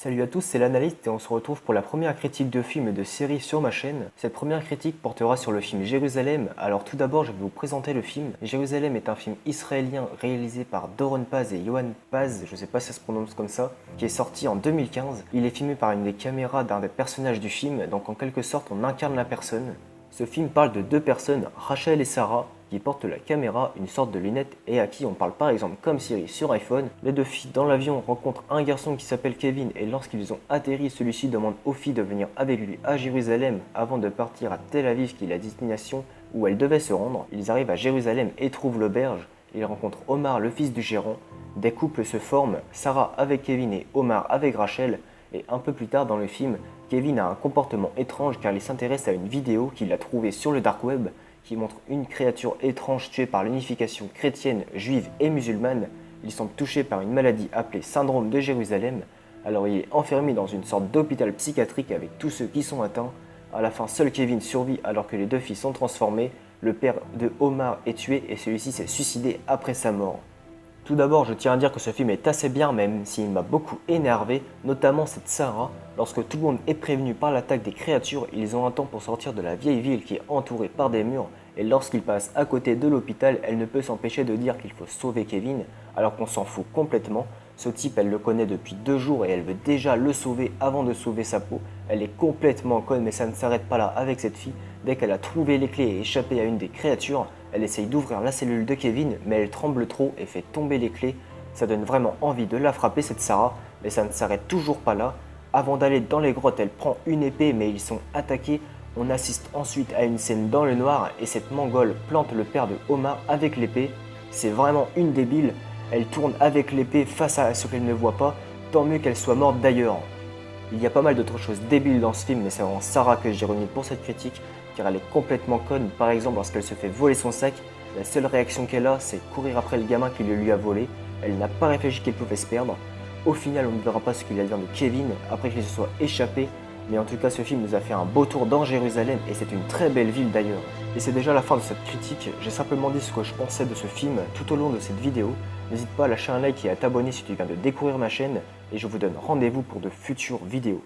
Salut à tous, c'est l'analyste et on se retrouve pour la première critique de film et de série sur ma chaîne. Cette première critique portera sur le film Jérusalem. Alors tout d'abord, je vais vous présenter le film. Jérusalem est un film israélien réalisé par Doron Paz et Yohan Paz, je sais pas si ça se prononce comme ça, qui est sorti en 2015. Il est filmé par une des caméras d'un des personnages du film, donc en quelque sorte on incarne la personne. Ce film parle de deux personnes, Rachel et Sarah, qui portent la caméra, une sorte de lunette, et à qui on parle par exemple comme Siri sur iPhone. Les deux filles dans l'avion rencontrent un garçon qui s'appelle Kevin et lorsqu'ils ont atterri, celui-ci demande aux filles de venir avec lui à Jérusalem avant de partir à Tel Aviv qui est la destination où elles devaient se rendre. Ils arrivent à Jérusalem et trouvent l'auberge. Ils rencontrent Omar, le fils du gérant. Des couples se forment, Sarah avec Kevin et Omar avec Rachel. Et un peu plus tard dans le film, Kevin a un comportement étrange car il s'intéresse à une vidéo qu'il a trouvée sur le dark web qui montre une créature étrange tuée par l'unification chrétienne, juive et musulmane. Il semble touché par une maladie appelée syndrome de Jérusalem. Alors il est enfermé dans une sorte d'hôpital psychiatrique avec tous ceux qui sont atteints. À la fin, seul Kevin survit alors que les deux filles sont transformées. Le père de Omar est tué et celui-ci s'est suicidé après sa mort. Tout d'abord, je tiens à dire que ce film est assez bien même s'il m'a beaucoup énervé, notamment cette Sarah. Lorsque tout le monde est prévenu par l'attaque des créatures, ils ont un temps pour sortir de la vieille ville qui est entourée par des murs et lorsqu'ils passent à côté de l'hôpital, elle ne peut s'empêcher de dire qu'il faut sauver Kevin alors qu'on s'en fout complètement. Ce type, elle le connaît depuis 2 jours et elle veut déjà le sauver avant de sauver sa peau. Elle est complètement conne mais ça ne s'arrête pas là avec cette fille. Dès qu'elle a trouvé les clés et échappé à une des créatures, elle essaye d'ouvrir la cellule de Kevin mais elle tremble trop et fait tomber les clés. Ça donne vraiment envie de la frapper cette Sarah, mais ça ne s'arrête toujours pas là. Avant d'aller dans les grottes, elle prend une épée mais ils sont attaqués. On assiste ensuite à une scène dans le noir et cette Mongole plante le père de Omar avec l'épée. C'est vraiment une débile. Elle tourne avec l'épée face à ce qu'elle ne voit pas, tant mieux qu'elle soit morte d'ailleurs. Il y a pas mal d'autres choses débiles dans ce film, mais c'est vraiment Sarah que j'ai remis pour cette critique, car elle est complètement conne. Par exemple, lorsqu'elle se fait voler son sac, la seule réaction qu'elle a, c'est courir après le gamin qui le lui a volé. Elle n'a pas réfléchi qu'elle pouvait se perdre. Au final, on ne verra pas ce qu'il advient de Kevin après qu'il se soit échappé, mais en tout cas, ce film nous a fait un beau tour dans Jérusalem, et c'est une très belle ville d'ailleurs. Et c'est déjà la fin de cette critique, j'ai simplement dit ce que je pensais de ce film tout au long de cette vidéo. N'hésite pas à lâcher un like et à t'abonner si tu viens de découvrir ma chaîne, et je vous donne rendez-vous pour de futures vidéos.